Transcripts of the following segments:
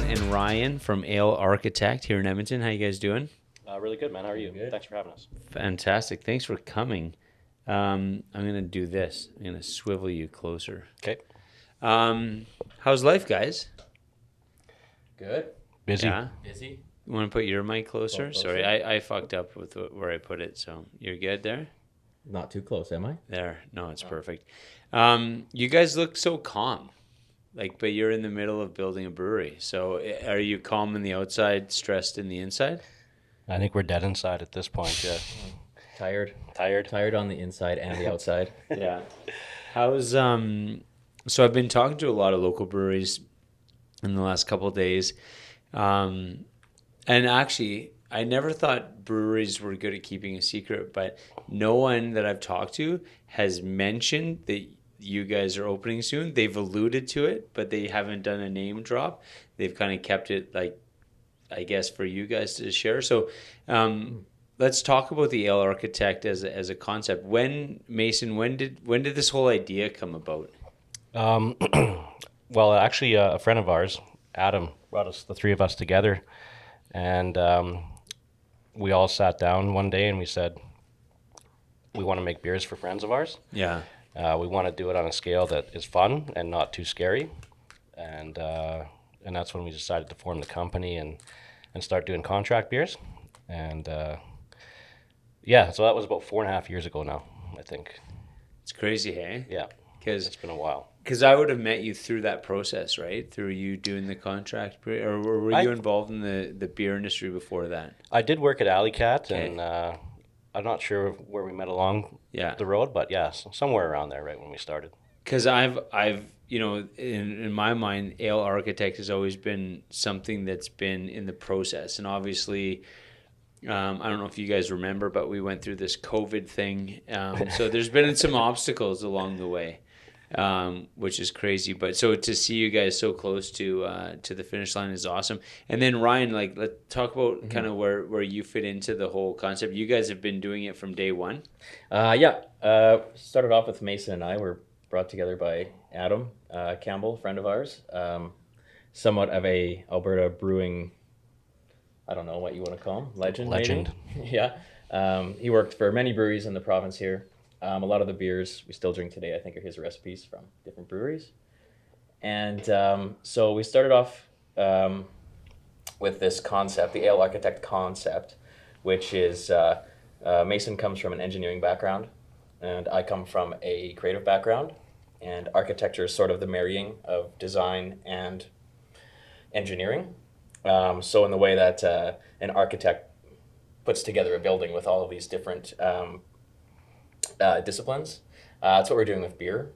and Ryan from Ale Architect here in Edmonton. How you guys doing? Really good, man. How are you? Good. Thanks for having us. Fantastic. Thanks for coming. I'm going to do this. I'm going to swivel you closer. Okay. How's life, guys? Good. Busy. Yeah. Busy. You want to put your mic closer? Closer. Sorry, I fucked up with where I put it. So you're good there? Not too close, am I? There. No, it's perfect. You guys look so calm. But you're in the middle of building a brewery. So are you calm on the outside, stressed in the inside? I think we're dead inside at this point. Yeah. Tired. Tired. Tired on the inside and the outside. Yeah. How's so I've been talking to a lot of local breweries in the last couple of days. And actually I never thought breweries were good at keeping a secret, but no one that I've talked to has mentioned that you guys are opening soon. They've alluded to it, but they haven't done a name drop. They've kind of kept it I guess for you guys to share. So let's talk about the Ale Architect as a concept. Mason, when did this whole idea come about? Well, actually, a friend of ours, Adam, brought the three of us together, and we all sat down one day and we said, we want to make beers for friends of ours. Yeah. We want to do it on a scale that is fun and not too scary, and that's when we decided to form the company and start doing contract beers, and yeah, so that was about 4.5 years ago now, I think. It's crazy, hey? Yeah, Because it's been a while. I would have met you through that process, right? Through you doing the contract, or were you involved in the beer industry before that? I did work at Alley Cat, Okay. and I'm not sure where we met along Yeah. the road, but yeah, somewhere around there, right when we started. Because I've in my mind, Ale Architect has always been something that's been in the process, and obviously. I don't know if you guys remember, but we went through this COVID thing. So there's been some obstacles along the way, which is crazy. But so to see you guys so close to the finish line is awesome. And then Ryan, let's talk about kind of where you fit into the whole concept. You guys have been doing it from day one. Started off with Mason and I were brought together by Adam Campbell, friend of ours. Somewhat of a Alberta brewing, I don't know what you want to call him, legend. Legend. Maybe? Yeah. He worked for many breweries in the province here. A lot of the beers we still drink today, I think, are his recipes from different breweries. And so we started off with this concept, the Ale Architect concept, which is Mason comes from an engineering background, and I come from a creative background. And architecture is sort of the marrying of design and engineering. So in the way that an architect puts together a building with all of these different disciplines, that's what we're doing with beer.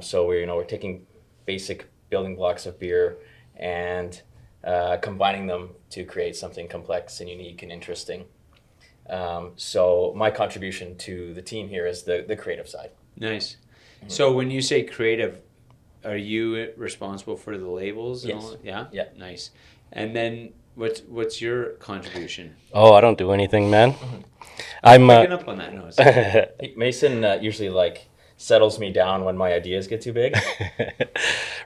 So we're taking basic building blocks of beer and combining them to create something complex and unique and interesting. So my contribution to the team here is the creative side. Nice. So when you say creative, are you responsible for the labels and Yes. all that? Yeah? Yeah. Nice. And then what's your contribution? Oh, I don't do anything, man. I'm Picking up on that. No, it's Mason usually settles me down when my ideas get too big.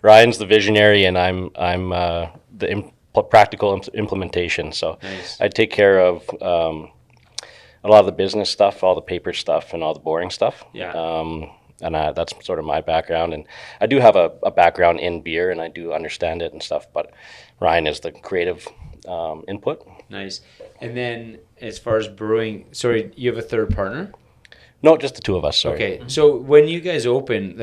Ryan's the visionary, and I'm the practical implementation. So Nice. I take care of a lot of the business stuff, all the paper stuff, and all the boring stuff. Yeah. And that's sort of my background. And I do have a background in beer, and I do understand it and stuff. But Ryan is the creative input. Nice. And then as far as brewing, sorry, you have a third partner? No, just the two of us. Sorry. Okay. So when you guys open,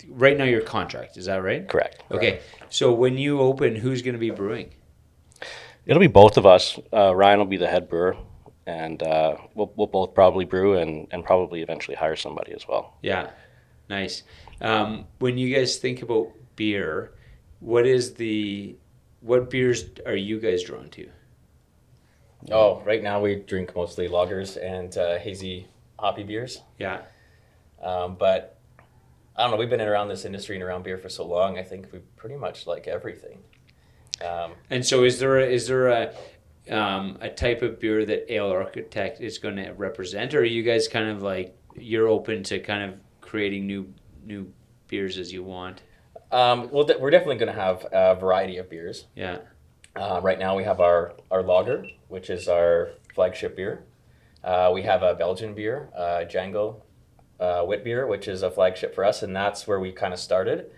right now you're contract, is that right? Correct. Okay. So when you open, who's going to be brewing? It'll be both of us. Ryan will be the head brewer, and we'll both probably brew and probably eventually hire somebody as well. Yeah. Nice. When you guys think about beer, what beers are you guys drawn to? Oh, right now we drink mostly lagers and hazy hoppy beers. Yeah. But I don't know, we've been around this industry and around beer for so long, I think we pretty much like everything. And so is there a type of beer that Ale Architect is going to represent, or are you guys kind of you're open to kind of creating new beers as you want? We're definitely going to have a variety of beers. Yeah. Right now we have our lager, which is our flagship beer. We have a Belgian beer, Django wit beer, which is a flagship for us, and that's where we kind of started.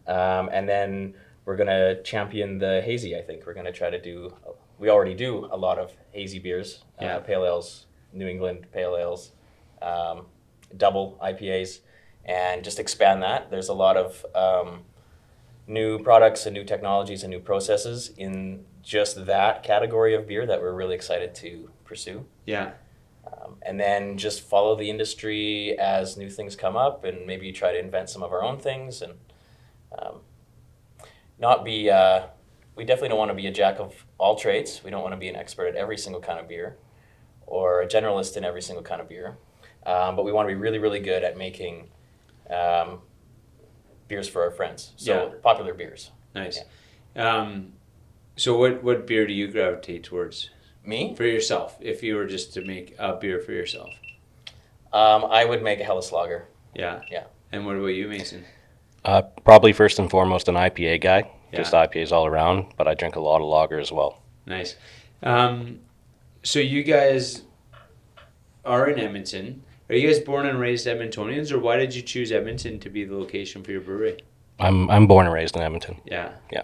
And then we're going to champion the hazy, I think. We're going to try to do, we already do a lot of hazy beers, Yeah. pale ales, New England pale ales, double IPAs, and just expand that. There's a lot of new products and new technologies and new processes in just that category of beer that we're really excited to pursue. Yeah. And then just follow the industry as new things come up and maybe try to invent some of our own things and not be, we definitely don't want to be a jack of all trades. We don't want to be an expert at every single kind of beer or a generalist in every single kind of beer. But we want to be really, really good at making beers for our friends. So popular beers. Nice. So what beer do you gravitate towards? Me? For yourself, if you were just to make a beer for yourself. I would make a Helles Lager. Yeah. Yeah. And what about you, Mason? Probably first and foremost an IPA guy. Yeah. Just IPAs all around, but I drink a lot of lager as well. Nice. So you guys are in Edmonton. Are you guys born and raised Edmontonians, or why did you choose Edmonton to be the location for your brewery? I'm born and raised in Edmonton. Yeah. Yeah.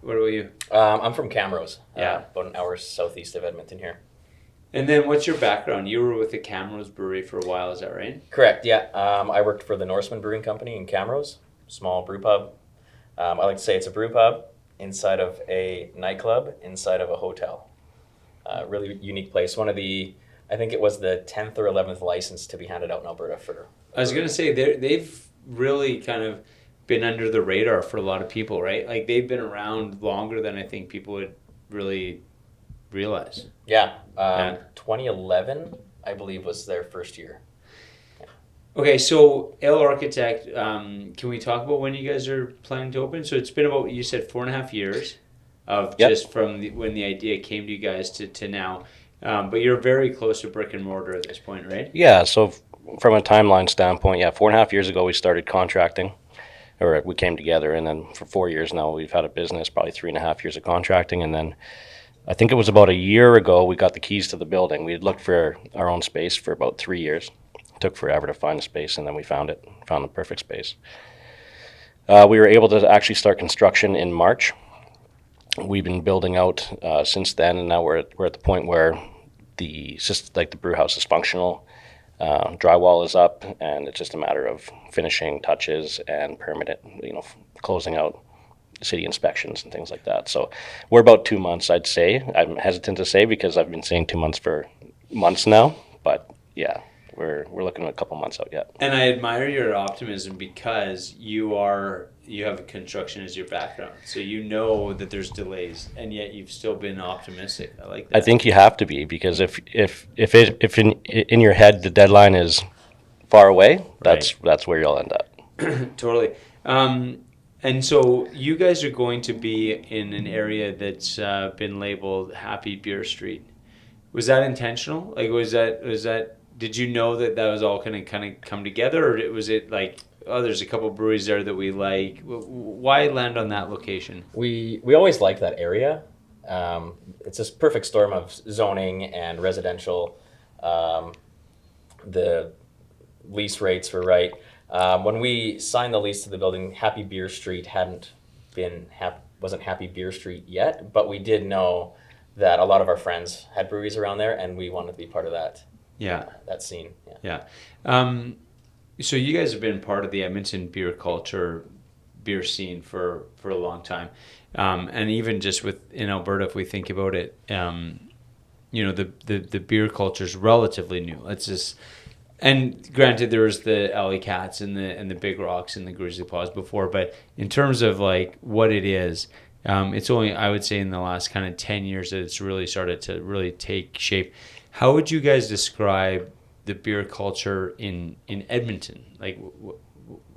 What about you? I'm from Camrose. Yeah. About an hour southeast of Edmonton here. And then what's your background? You were with the Camrose Brewery for a while, is that right? Correct, yeah. I worked for the Norseman Brewing Company in Camrose, small brew pub. I like to say it's a brew pub inside of a nightclub, inside of a hotel. Really unique place. One of the, I think it was the 10th or 11th license to be handed out in Alberta for. I was going to say, they've really kind of been under the radar for a lot of people, right? Like, they've been around longer than I think people would really realize. Yeah, Yeah. 2011, I believe, was their first year. Okay, so Ale Architect, can we talk about when you guys are planning to open? So it's been about, you said 4.5 years of Yep. just from when the idea came to you guys to now. But you're very close to brick and mortar at this point, right? Yeah, so from a timeline standpoint, 4.5 years ago we started contracting, or we came together, and then for 4 years now we've had a business, probably 3.5 years of contracting, and then I think it was about a year ago we got the keys to the building. We had looked for our own space for about 3 years. It took forever to find a space, and then we found the perfect space. We were able to actually start construction in March. We've been building out since then, and now we're at the point where the brew house is functional. Drywall is up, and it's just a matter of finishing touches and closing out city inspections and things like that. So we're about 2 months, I'd say. I'm hesitant to say because I've been saying 2 months for months now, but yeah, we're looking at a couple months out yet. And I admire your optimism because you have construction as your background. So you know that there's delays, and yet you've still been optimistic. I like that. I think you have to be, because if in your head the deadline is far away, that's where you'll end up. Totally. And so you guys are going to be in an area that's been labeled Happy Beer Street. Was that intentional? Like, was that? Did you know that was all going to kind of come together, or was it like, oh, there's a couple breweries there that we like? Why land on that location? We always liked that area. It's this perfect storm of zoning and residential. The lease rates were right. When we signed the lease to the building, Happy Beer Street wasn't Happy Beer Street yet, but we did know that a lot of our friends had breweries around there, and we wanted to be part of that. Yeah. That scene. Yeah. So you guys have been part of the Edmonton beer culture, beer scene for a long time. And even just in Alberta, if we think about it, the beer culture is relatively new. And granted, there was the Alley Cats and the Big Rocks and the Grizzly Paws before, but in terms of like what it is, it's only, I would say, in the last kind of 10 years that it's really started to really take shape. How would you guys describe the beer culture in Edmonton? Like,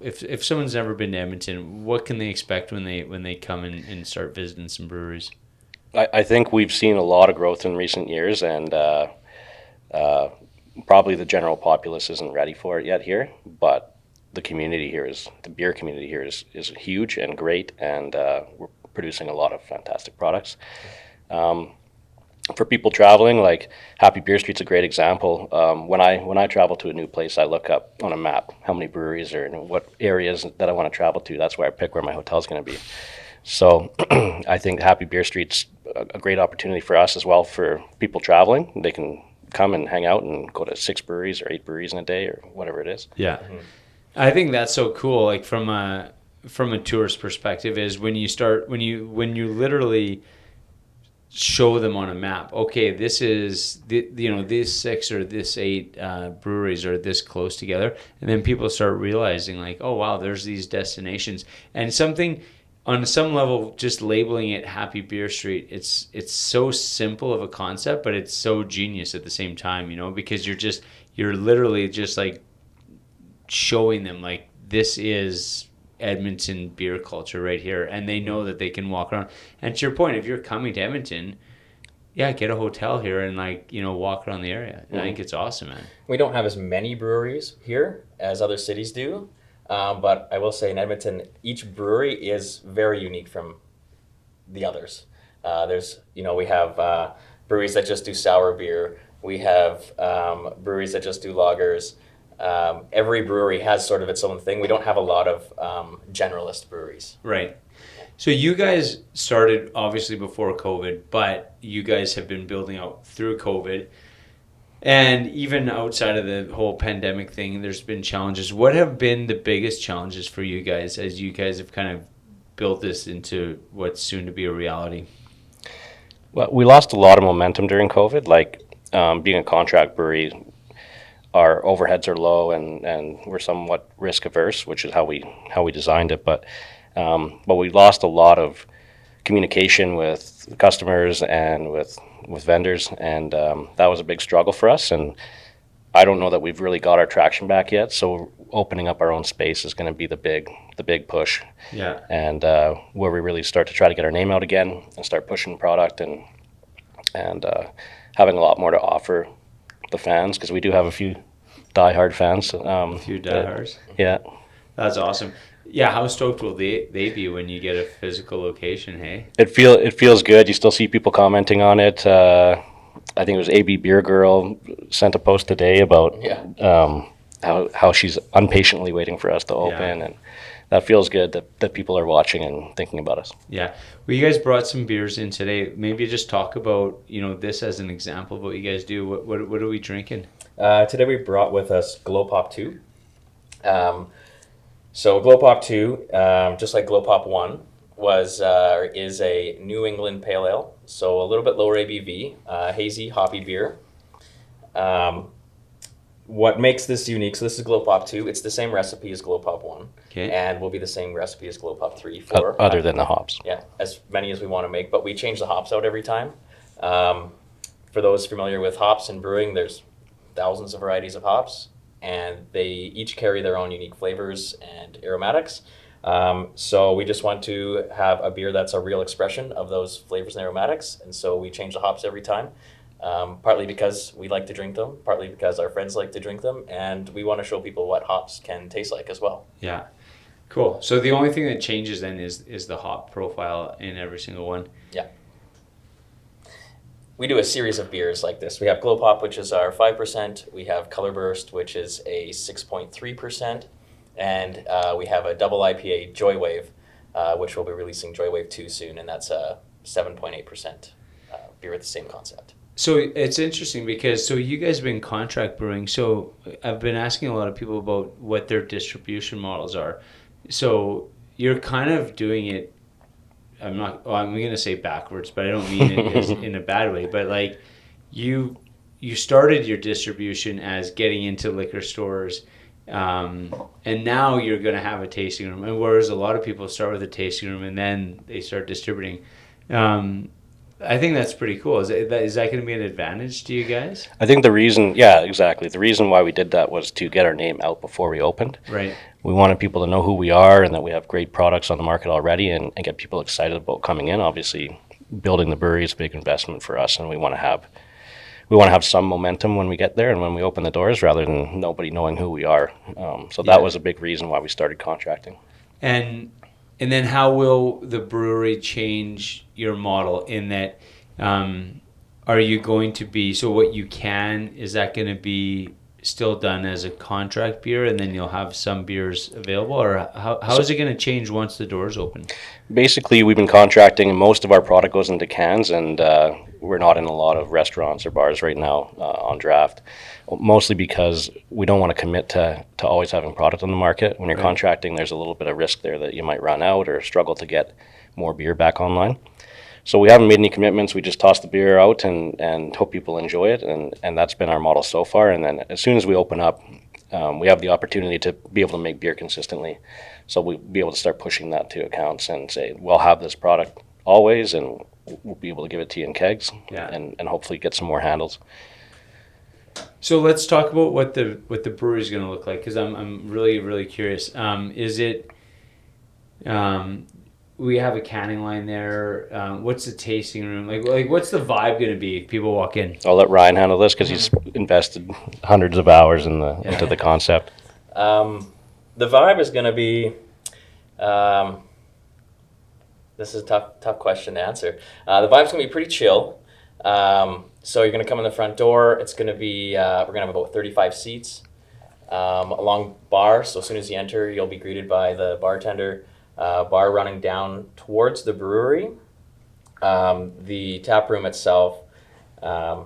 if someone's never been to Edmonton, what can they expect when they come and start visiting some breweries? I think we've seen a lot of growth in recent years, and probably the general populace isn't ready for it yet here. But the community here the beer community here is huge and great, and we're producing a lot of fantastic products. For people traveling, like Happy Beer Street's a great example. When I travel to a new place, I look up on a map how many breweries are and what areas that I want to travel to. That's where I pick where my hotel's going to be. So I think Happy Beer Street's a great opportunity for us as well for people traveling. They can come and hang out and go to 6 breweries or 8 breweries in a day or whatever it is. Yeah. I think that's so cool. Like from a tourist perspective is when you literally show them on a map, okay, this is these 6 or this 8 breweries are this close together, and then people start realizing like, oh wow, there's these destinations. And something on some level, just labeling it Happy Beer Street, it's so simple of a concept, but it's so genius at the same time, because you're literally just like showing them like this is Edmonton beer culture right here, and they know that they can walk around. And to your point, if you're coming to Edmonton, get a hotel here and walk around the area. I think it's awesome, man. We don't have as many breweries here as other cities do, but I will say in Edmonton, each brewery is very unique from the others. We have breweries that just do sour beer. We have breweries that just do lagers. Every brewery has sort of its own thing. We don't have a lot of generalist breweries. Right. So you guys started obviously before COVID, but you guys have been building out through COVID. And even outside of the whole pandemic thing, there's been challenges. What have been the biggest challenges for you guys as you guys have kind of built this into what's soon to be a reality? Well, we lost a lot of momentum during COVID. Like being a contract brewery, our overheads are low and we're somewhat risk averse, which is how we designed it. But we lost a lot of communication with customers and with vendors, and that was a big struggle for us. And I don't know that we've really got our traction back yet. So opening up our own space is going to be the big push. Yeah. And where we really start to try to get our name out again and start pushing product and having a lot more to offer the fans, because we do have a few diehard fans. A few diehards. Yeah. That's awesome. Yeah, how stoked will they be when you get a physical location, hey? It feels good. You still see people commenting on it. I think it was AB Beer Girl sent a post today about how she's impatiently waiting for us to open, and that feels good that people are watching and thinking about us. Yeah. Well, you guys brought some beers in today. Maybe just talk about, this as an example of what you guys do. What are we drinking? Today we brought with us Glow Pop 2. So Glow Pop 2, just like Glow Pop 1, is a New England Pale Ale. So a little bit lower ABV, hazy, hoppy beer. What makes this unique, so this is Glow Pop 2. It's the same recipe as Glow Pop 1. Okay. And will be the same recipe as Glow Pop 3, 4. Other than the hops. Yeah, as many as we want to make, but we change the hops out every time. For those familiar with hops and brewing, there's thousands of varieties of hops, and they each carry their own unique flavors and aromatics. So we just want to have a beer that's a real expression of those flavors and aromatics, and so we change the hops every time. Partly because we like to drink them, partly because our friends like to drink them, and we want to show people what hops can taste like as well. Yeah. Cool. So the only thing that changes then is the hop profile in every single one. Yeah. We do a series of beers like this. We have Glow Pop, which is our 5%. We have Color Burst, which is a 6.3%. And we have a double IPA, Joy Wave, which we'll be releasing Joy Wave 2 soon, and that's a 7.8% beer with the same concept. So it's interesting because you guys have been contract brewing. So I've been asking a lot of people about what their distribution models are. So you're kind of doing it. I'm going to say backwards, but I don't mean it in a bad way. But like you started your distribution as getting into liquor stores, and now you're going to have a tasting room. And whereas a lot of people start with a tasting room and then they start distributing. I think that's pretty cool. Is that going to be an advantage to you guys? I think the reason why we did that was to get our name out before we opened. Right. We wanted people to know who we are and that we have great products on the market already, and get people excited about coming in. Obviously, building the brewery is a big investment for us, and we want we want to have some momentum when we get there and when we open the doors, rather than nobody knowing who we are. So that was a big reason why we started contracting. And then how will the brewery change your model in that? Are you going to be, so what you can, is that going to be still done as a contract beer, and then you'll have some beers available, or how is it going to change once the doors open? Basically, we've been contracting, and most of our product goes into cans, and we're not in a lot of restaurants or bars right now on draft, mostly because we don't want to commit to always having product on the market. When you're contracting, there's a little bit of risk there that you might run out or struggle to get more beer back online. So we haven't made any commitments. We just toss the beer out and hope people enjoy it, and that's been our model so far. And then as soon as we open up, we have the opportunity to be able to make beer consistently. So we'll be able to start pushing that to accounts and say, we'll have this product always, and we'll be able to give it to you in kegs, and hopefully get some more handles. So let's talk about what the brewery is going to look like, because I'm really, really curious. Is it... we have a canning line there. What's the tasting room like? What's the vibe going to be if people walk in? I'll let Ryan handle this because he's invested hundreds of hours into the concept. The vibe is going to be. This is a tough question to answer. The vibe's going to be pretty chill. So you're going to come in the front door. It's going to be. We're going to have about 35 seats. A long bar. So as soon as you enter, you'll be greeted by the bartender. Bar running down towards the brewery. The tap room itself, a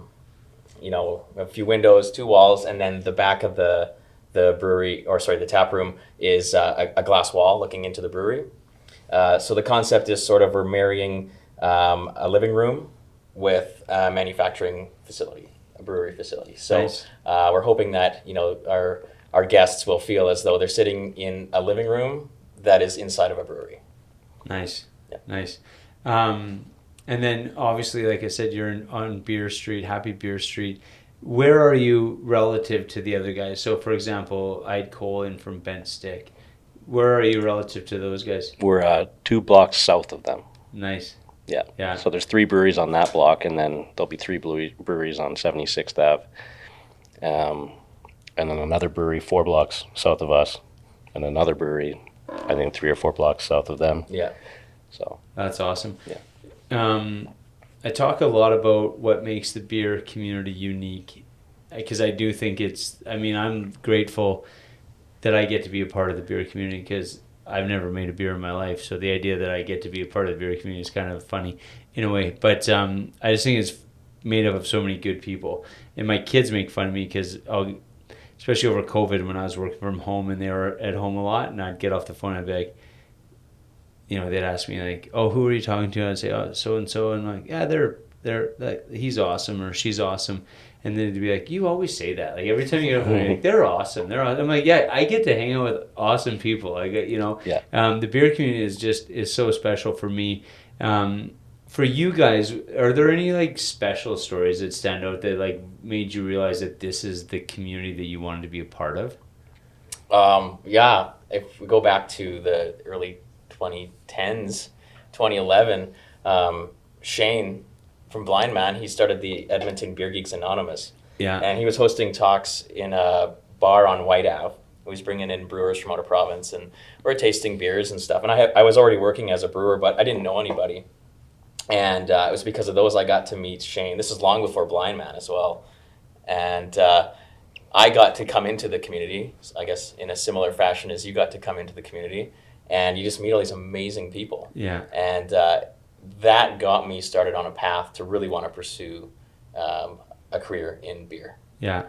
few windows, 2 walls, and then the back of the brewery, the tap room is a glass wall looking into the brewery. So the concept is sort of we're marrying a living room with a manufacturing facility, a brewery facility. So nice. We're hoping that our guests will feel as though they're sitting in a living room that is inside of a brewery. Nice. Yeah. Nice. And then obviously, like I said, you're on Beer Street, Happy Beer Street. Where are you relative to the other guys? So for example, I had Cole in from Bent Stick. Where are you relative to those guys? We're 2 blocks south of them. Nice. Yeah. Yeah. So there's 3 breweries on that block, and then there'll be 3 breweries on 76th Ave. And then another brewery 4 blocks south of us, and another brewery, I think 3 or 4 blocks south of them. Yeah. So that's awesome. Yeah. I talk a lot about what makes the beer community unique, because I do think I'm grateful that I get to be a part of the beer community, because I've never made a beer in my life. So the idea that I get to be a part of the beer community is kind of funny in a way. But I just think it's made up of so many good people. And my kids make fun of me because especially over COVID when I was working from home and they were at home a lot, and I'd get off the phone and I'd be like, they'd ask me like, "Oh, who are you talking to?" I'd say, "Oh, so and so," and I'm like, "Yeah, they're he's awesome or she's awesome," and then they'd be like, "You always say that. Like every time you go, like, they're awesome. They're awesome." I'm like, "Yeah, I get to hang out with awesome people. Like Yeah. The beer community is so special for me. For you guys, are there any like special stories that stand out that like made you realize that this is the community that you wanted to be a part of? Yeah, if we go back to the early 2010s, 2011, Shane from Blind Man, he started the Edmonton Beer Geeks Anonymous. Yeah. And he was hosting talks in a bar on White Ave. He was bringing in brewers from out of province, and we're tasting beers and stuff. And I was already working as a brewer, but I didn't know anybody. And it was because of those I got to meet Shane. This is long before Blind Man as well. And I got to come into the community, I guess, in a similar fashion as you got to come into the community. And you just meet all these amazing people. Yeah. And that got me started on a path to really want to pursue a career in beer. Yeah.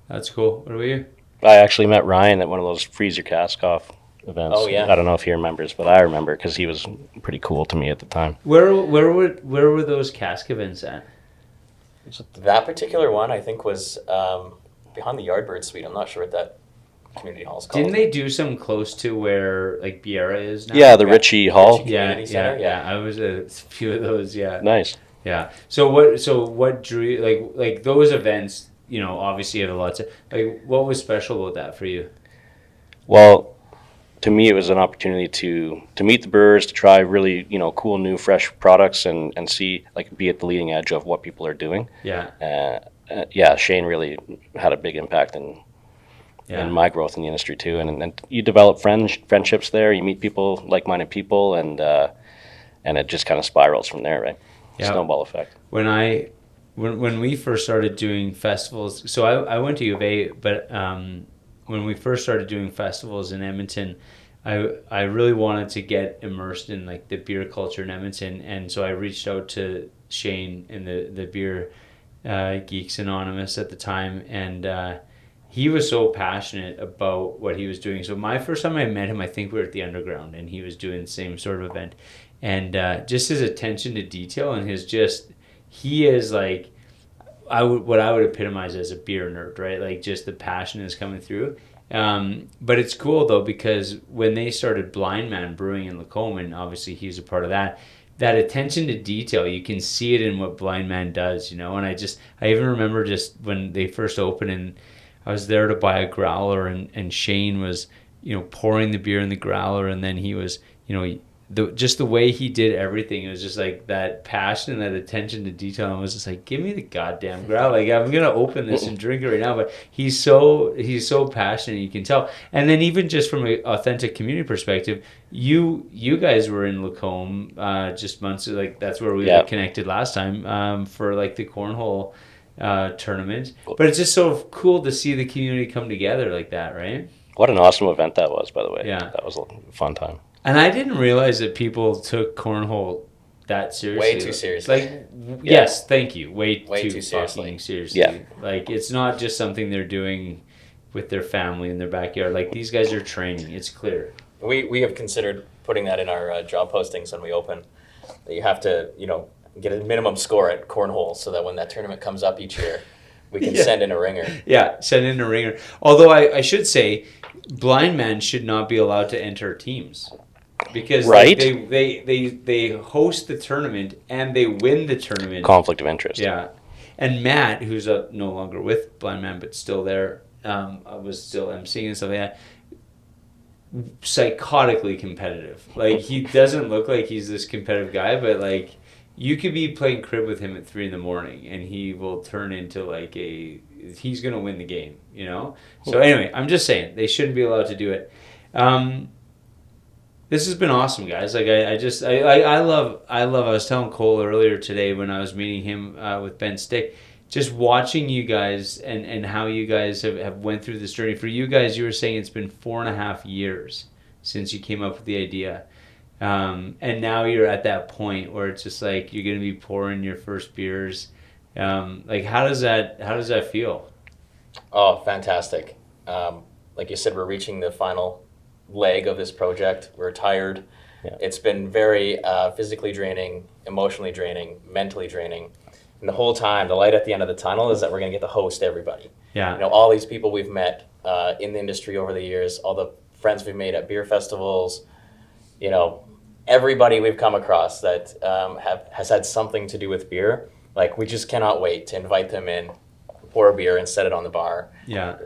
That's cool. What about you? I actually met Ryan at one of those Freeze Your Cask Off events. Oh, yeah. I don't know if he remembers, but I remember because he was pretty cool to me at the time. Where were those cask events at? That particular one, I think, was behind the Yardbird Suite. I'm not sure what that community hall is called. Didn't they do some close to where like Biera is now? Yeah, the Ritchie Hall. Ritchie Community Center, yeah. I was at a few of those. Yeah. Nice. Yeah. So what drew you, like those events? Obviously you have lots of like. What was special about that for you? Well, to me, it was an opportunity to meet the brewers, to try really cool new fresh products and see, like, be at the leading edge of what people are doing. Yeah. yeah, Shane really had a big impact in Yeah. my growth in the industry too. And you develop friendships there. You meet people, like-minded people, and it just kind of spirals from there, right? Yeah. Snowball effect. When we first started doing festivals, so I went to U of A, but when we first started doing festivals in Edmonton, I really wanted to get immersed in like the beer culture in Edmonton, and so I reached out to Shane in the beer Geeks Anonymous at the time, and he was so passionate about what he was doing. So my first time I met him, I think we were at the Underground, and he was doing the same sort of event, and just his attention to detail and he is like what I would epitomize as a beer nerd, right? Like just the passion is coming through. But it's cool though, because when they started Blind Man Brewing in Lacombe, and obviously he's a part of that attention to detail, you can see it in what Blind Man does, and I even remember just when they first opened, and I was there to buy a growler, and Shane was, pouring the beer in the growler, and then he was, just the way he did everything, it was just like that passion and that attention to detail. And I was just like, give me the goddamn growler. Like, I'm gonna open this and drink it right now. But he's so passionate, you can tell. And then even just from an authentic community perspective, you guys were in Lacombe just months, like that's where we got connected last time for like the cornhole tournament. But it's just so cool to see the community come together like that, right? What an awesome event that was, by the way. Yeah, that was a fun time. And I didn't realize that people took cornhole that seriously. Way too seriously. Like, yes, thank you. Way too seriously. Seriously. Yeah. Like, it's not just something they're doing with their family in their backyard. Like, these guys are training. It's clear. We have considered putting that in our job postings when we open. That you have to, get a minimum score at cornhole so that when that tournament comes up each year, we can send in a ringer. Yeah, send in a ringer. Although I should say, blind men should not be allowed to enter teams. Because right? they host the tournament and they win the tournament. Conflict of interest. Yeah. And Matt, who's no longer with Blind Man but still there, was still emceeing and stuff like that, psychotically competitive. Like, he doesn't look like he's this competitive guy, but like you could be playing crib with him at 3 a.m. and he will turn into like he's gonna win the game, So anyway, I'm just saying they shouldn't be allowed to do it. This has been awesome, guys. Like I love. I was telling Cole earlier today when I was meeting him with Ben Stick, just watching you guys and how you guys have went through this journey. For you guys, you were saying it's been 4.5 years since you came up with the idea, and now you're at that point where it's just like you're gonna be pouring your first beers. Like how does that feel? Oh, fantastic! Like you said, we're reaching the final leg of this project. We're tired. Yeah. It's been very physically draining, emotionally draining, mentally draining. And the whole time, the light at the end of the tunnel is that we're going to get to host everybody. Yeah. All these people we've met in the industry over the years, all the friends we've made at beer festivals, everybody we've come across that has had something to do with beer. Like, we just cannot wait to invite them in, pour a beer and set it on the bar. Yeah.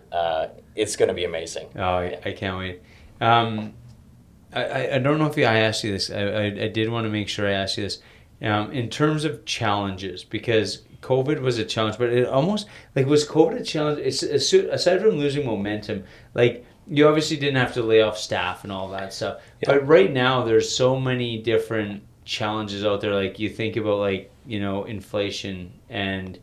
It's going to be amazing. Oh, I can't wait. I don't know if I asked you this. I did want to make sure I asked you this. In terms of challenges, because COVID was a challenge, but it almost, like, was COVID a challenge? Aside from losing momentum, like, you obviously didn't have to lay off staff and all that stuff. Yeah. But right now, there's so many different challenges out there. Like, you think about, like, inflation, and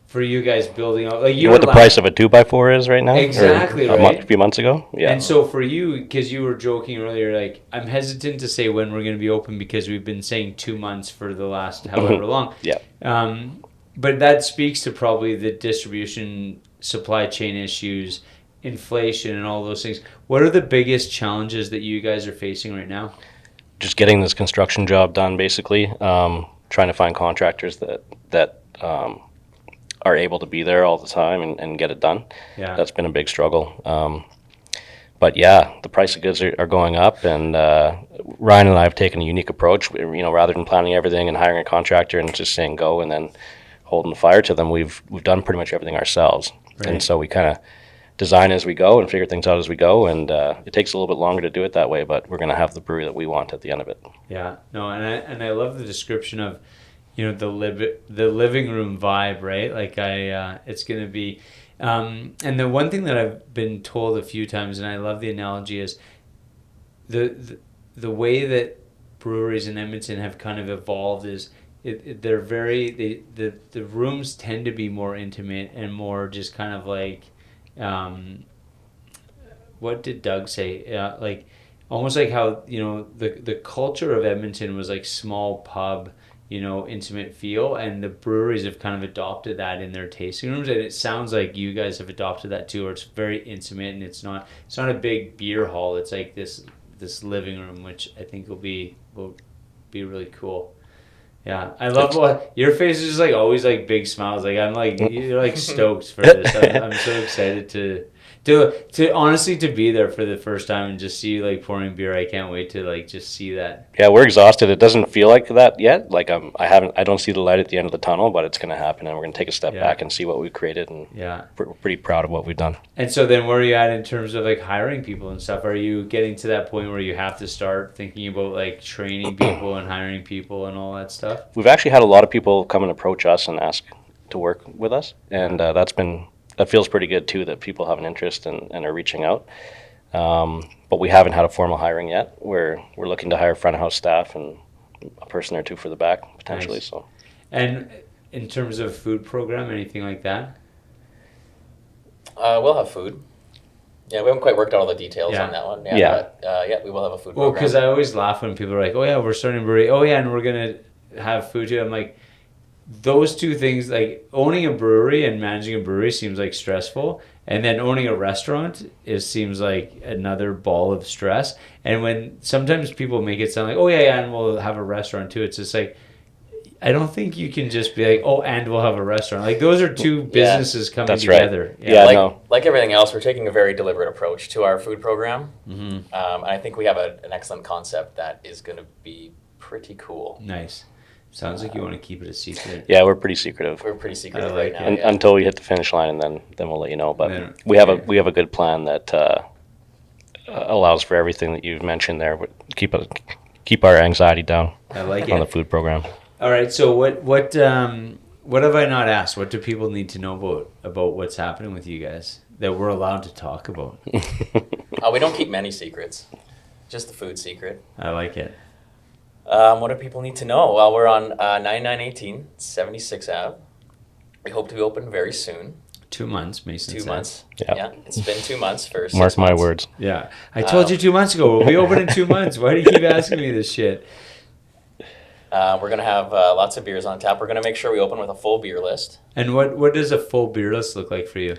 for you guys building out, like, what the price of a 2x4 is right now? Exactly, right? A few months ago. Yeah. And so for you, because you were joking earlier, like, I'm hesitant to say when we're going to be open because we've been saying 2 months for the last however long. Yeah. But that speaks to probably the distribution, supply chain issues, inflation, and all those things. What are the biggest challenges that you guys are facing right now? Just getting this construction job done, basically. Trying to find contractors that are able to be there all the time and get it done. Yeah. That's been a big struggle. But yeah, the price of goods are going up, and Ryan and I have taken a unique approach. Rather than planning everything and hiring a contractor and just saying go and then holding the fire to them, we've done pretty much everything ourselves. Right. And so we kind of design as we go and figure things out as we go, and it takes a little bit longer to do it that way, but we're going to have the brewery that we want at the end of it. Yeah, no, and I love the description of, the living room vibe, right? Like it's gonna be, and the one thing that I've been told a few times, and I love the analogy, is the way that breweries in Edmonton have kind of evolved is they're the rooms tend to be more intimate and more just kind of like, what did Doug say? Like almost like how the culture of Edmonton was like small pub, intimate feel, and the breweries have kind of adopted that in their tasting rooms, and it sounds like you guys have adopted that too, where it's very intimate and it's not a big beer hall. It's like this living room, which I think will be really cool. Yeah, I love what your face is just like always like big smiles. Like I'm like you're like stoked for this. I'm so excited to honestly to be there for the first time and just see you like pouring beer. I can't wait to like just see that. Yeah, we're exhausted. It doesn't feel like that yet. Like I don't see the light at the end of the tunnel, but it's going to happen, and we're going to take a step back and see what we've created. And we're pretty proud of what we've done. And so then, where are you at in terms of like hiring people and stuff? Are you getting to that point where you have to start thinking about like training people and hiring people and all that stuff? We've actually had a lot of people come and approach us and ask to work with us, and that feels pretty good too, that people have an interest and are reaching out. But we haven't had a formal hiring yet. We're looking to hire front of house staff and a person or two for the back potentially. Nice. So, and in terms of food program, anything like that? We'll have food. Yeah, we haven't quite worked out all the details on that one. But, we will have a food program. Well, because I always laugh when people are like, "Oh yeah, we're starting a brewery. Oh yeah, and we're gonna have food too." I'm like, those two things, like owning a brewery and managing a brewery seems like stressful, and then owning a restaurant seems like another ball of stress. And when sometimes people make it sound like, oh yeah, and we'll have a restaurant too, it's just like, I don't think you can just be like, oh, and we'll have a restaurant. Like those are two businesses coming together. Right. Yeah, like everything else, we're taking a very deliberate approach to our food program. And I think we have an excellent concept that is going to be pretty cool. Nice. Sounds like you want to keep it a secret. Yeah, we're pretty secretive. We're pretty secretive right now. Until we hit the finish line, and then we'll let you know. But we have a good plan that allows for everything that you've mentioned there. Keep our anxiety down. I like it on the food program. All right. So what have I not asked? What do people need to know about what's happening with you guys that we're allowed to talk about? We don't keep many secrets. Just the food secret. I like it. What do people need to know? Well, we're on 9918 76 Ave. We hope to be open very soon. 2 months, Mason said. 2 months. Yep. Yeah, it's been 2 months for 6 Mark my months. words. Yeah. I told you 2 months ago. We'll be open in 2 months. Why do you keep asking me this shit? We're going to have lots of beers on tap. We're going to make sure we open with a full beer list. And what does a full beer list look like for you?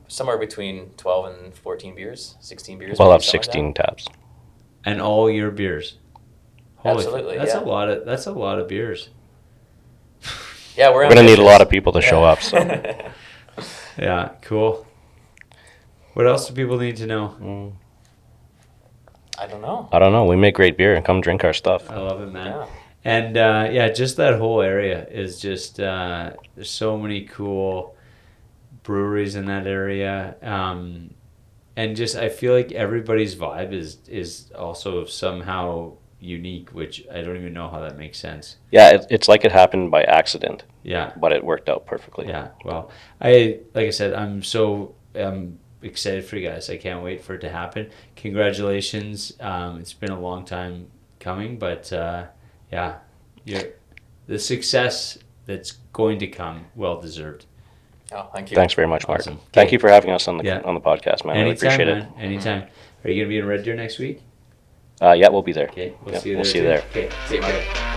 Somewhere between 12 and 14 beers, 16 beers. We'll have 16 taps. And all your beers? Absolutely, that's a lot of beers. Yeah, we're going to need a lot of people to show up. So. Yeah, cool. What else do people need to know? I don't know. We make great beer, and come drink our stuff. I love it, man. Yeah. And just that whole area is just there's so many cool breweries in that area. And just I feel like everybody's vibe is also somehow unique, which I don't even know how that makes sense. Yeah, it's like it happened by accident. Yeah, but it worked out perfectly. Yeah, well, like I said, I'm excited for you guys. I can't wait for it to happen. Congratulations. It's been a long time coming, but the success that's going to come, well deserved. Oh, thank you. Thanks very much, Mark. Awesome. Thank you for having us on the podcast, man. I really appreciate it. Anytime. Anytime. Are you going to be in Red Deer next week? Yeah, we'll be there. Okay, we'll see you there. Okay, take care.